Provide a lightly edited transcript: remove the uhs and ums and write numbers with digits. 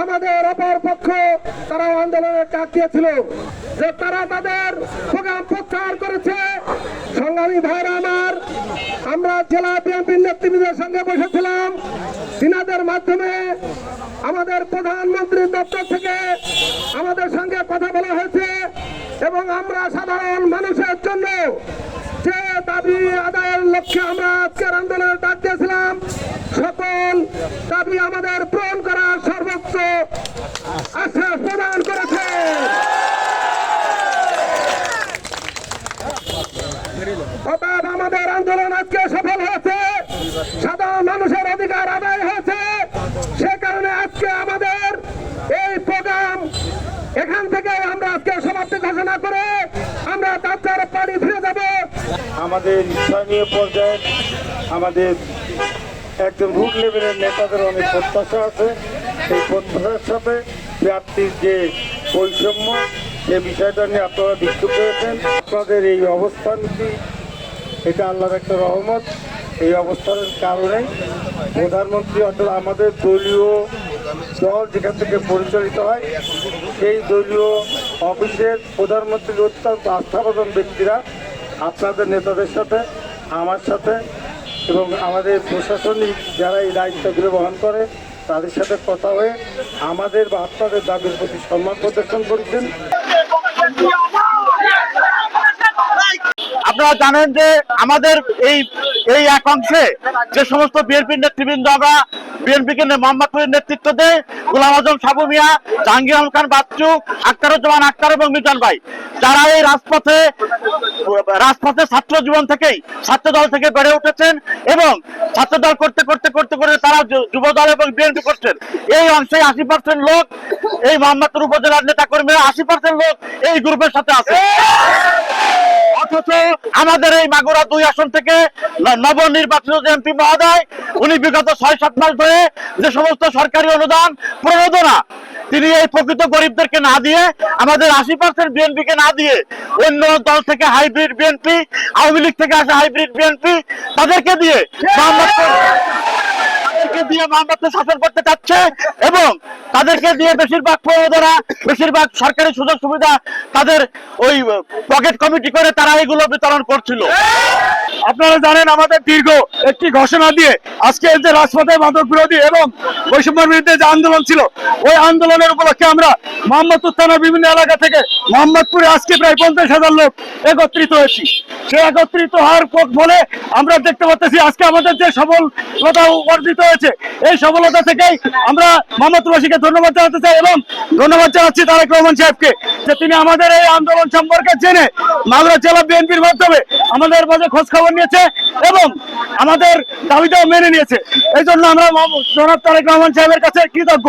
আমাদের অপর পক্ষ তারা আন্দোলনের ডাক দিয়েছিল যে তারা তাদের প্রোগ্রাম প্রত্যাহার করেছে। সংগ্রামী ভাইরা আমার, আমরা জেলা বিএনপির নেতৃবৃন্দের সঙ্গে বসেছিলাম। তিনাদের মাধ্যমে আমাদের প্রধানমন্ত্রীর দপ্তর থেকে আমাদের সঙ্গে কথা বলা হয়েছে এবং আমরা সাধারণ মানুষের জন্য যে দাবি আদায়ের লক্ষ্যে আমরা আজকের আন্দোলনের ডাক দিয়েছিলাম, সকল দাবি আমাদের পূরণ করার সর্বোচ্চ আশ্বাস প্রদান করেছে। অর্থাৎ আমাদের আন্দোলন আজকে সফল হয়েছে, সাধারণ মানুষের অধিকার আদায় হয়েছে। সে কারণে আজকে আমাদের এই প্রোগ্রাম এখান থেকে আমরা আজকে সমাপ্তি ঘোষণা করে আমরা তার বাড়ি ফিরে যাব। আমাদের স্থানীয় পর্যায়ে আমাদের একজন রুট লেভেলের নেতাদের অনেক প্রত্যাশা আছে। সেই প্রত্যাশার সাথে প্রার্থীর যে বৈষম্য, সে বিষয়টা নিয়ে আপনারা বিক্ষুব্ধ হয়েছেন। আপনাদের এই অবস্থানটি এটা আল্লাহর একটা রহমত। এই অবস্থানের কারণে প্রধানমন্ত্রী অর্থাৎ আমাদের দলীয় দল যেখান থেকে পরিচালিত হয়, সেই দলীয় অফিসের প্রধানমন্ত্রীর অত্যন্ত আস্থাভাজন ব্যক্তিরা আপনাদের নেতাদের সাথে, আমার সাথে এবং আমাদের প্রশাসনিক যারা এই দায়িত্বগুলো বহন করে তাদের সাথে কথা হয়ে আমাদের বা আপনাদের দাবির প্রতি সম্মান প্রদর্শন করেছেন। আপনারা জানেন যে আমাদের এই এক অংশে যে সমস্ত বিএনপির নেতৃবৃন্দ, আমরা বিএনপিকে মোহাম্মদপুরের নেতৃত্ব দেয় গোলাম আজম সাবু মিয়া, জাহাঙ্গীর আলম খান বাচ্চু, আক্তারুজ্জামান আক্তার এবং মিজান ভাই, যারা এই রাজপথে ছাত্র জীবন থেকেই ছাত্র দল থেকে বেড়ে উঠেছেন এবং ছাত্র দল করতে করতে করতে করতে তারা যুব দল এবং বিএনপি করছেন। এই অংশে 80% লোক, এই মোহাম্মদপুর উপজেলার নেতা কর্মীরা 80% লোক এই গ্রুপের সাথে আছে। অথচ আমাদের এই মাগুরা 2 আসন থেকে নবনির্বাচিত এমপি মহোদয়, উনি বিগত 6-7 মাস ধরে যে সমস্ত সরকারি অনুদান প্রণোদনা তিনি এই প্রকৃত গরিবদেরকে না দিয়ে, আমাদের 80% বিএনপিকে না দিয়ে, অন্য দল থেকে হাইব্রিড বিএনপি, আওয়ামী লীগ থেকে আসা হাইব্রিড বিএনপি, তাদেরকে দিয়ে মোহাম্মদপুর শাসন করতে চাচ্ছে এবং তাদেরকে দিয়ে বেশিরভাগ প্রণোদনা, বেশিরভাগ সরকারি সুযোগ সুবিধা তাদের ওই পকেট কমিটি করে তারা এগুলো বিতরণ করছিল। আপনারা জানেন আমাদের দীর্ঘ একটি ঘোষণা দিয়ে আজকে যে রাজপথে মাদক বিরোধী এবং বৈষম্যের বিরুদ্ধে যে আন্দোলন ছিল, ওই আন্দোলনের উপলক্ষে আমরা মোহাম্মদপুর থানার বিভিন্ন এলাকা থেকে মোহাম্মদপুরে আজকে প্রায় 50,000 লোক একত্রিত হয়েছি। সেই একত্রিত হওয়ার ফলে আমরা দেখতে পাচ্ছি আজকে আমাদের যে সফলতা অর্জিত হয়েছে, এই সফলতা থেকেই আমরা মোহাম্মদপুরবাসীকে ধন্যবাদ জানাতে চাই এবং ধন্যবাদ জানাচ্ছি তারেক রহমান সাহেবকে যে তিনি আমাদের এই আন্দোলন সম্পর্কে জেনে মাগুরা জেলা বিএনপির মাধ্যমে আমাদের মাঝে খোঁজ খবর নিয়েছে এবং আমাদের দাবিটাও মেনে নিয়েছে। এই জন্য আমরা জনাব তারেক রহমান সাহেবের কাছে কৃতজ্ঞ।